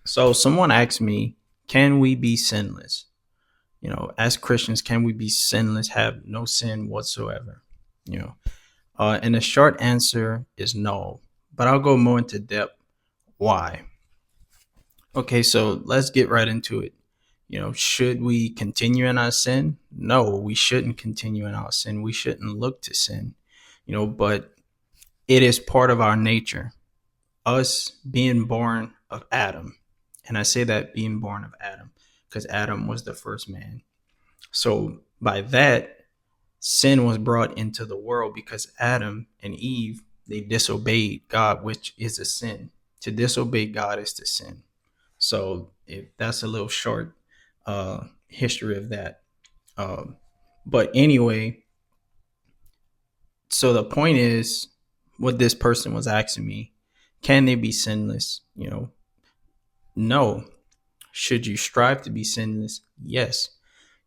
So someone asked me, can we be sinless? As Christians, can we be sinless, have no sin whatsoever? You know, and the short answer is no, but I'll go more into depth. Why? Okay, so let's get right into it. Should we continue in our sin? No, we shouldn't continue in our sin. We shouldn't look to sin, but it is part of our nature, us being born of Adam. And I say that being born of Adam because Adam was the first man. So by that, sin was brought into the world because Adam and Eve, they disobeyed God, which is a sin. To disobey God is to sin. So if that's a little short history of that. Um, but anyway, so the point is what this person was asking me, can they be sinless? No. Should you strive to be sinless? Yes.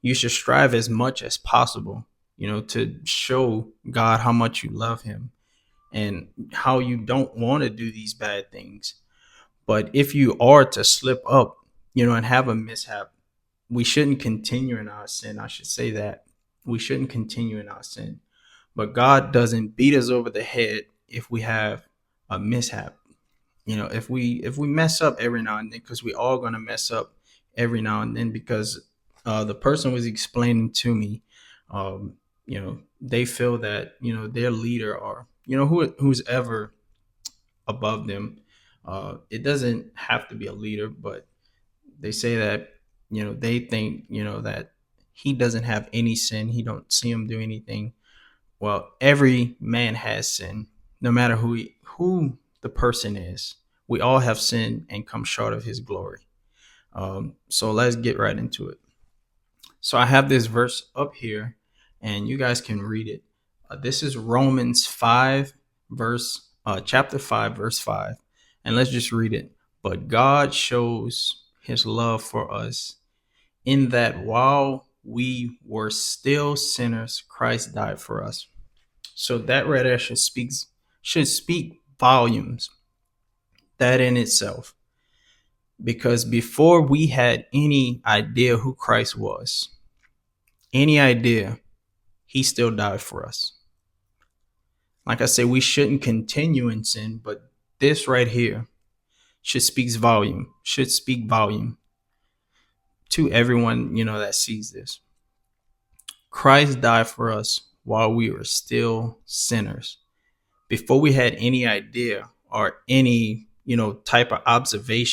You should strive as much as possible, to show God how much you love him and how you don't want to do these bad things. But if you are to slip up, and have a mishap, we shouldn't continue in our sin. I should say that. We shouldn't continue in our sin. But God doesn't beat us over the head if we have a mishap. If we mess up every now and then, because we all gonna mess up every now and then, because the person was explaining to me, they feel that their leader, or who's ever above them, it doesn't have to be a leader, but they say that they think that he doesn't have any sin. He don't see him do anything. Well, every man has sin, no matter who the person is. We all have sinned and come short of his glory. So let's get right into it. So I have this verse up here, and you guys can read it. This is Romans 5, chapter 5, verse 5. And let's just read it. But God shows his love for us in that while we were still sinners, Christ died for us. So that right there should speak volumes, that in itself. Because before we had any idea who Christ was, any idea, he still died for us. Like I said, we shouldn't continue in sin, but this right here should speak volume to everyone, that sees this. Christ died for us while we were still sinners. Before we had any idea or any, type of observation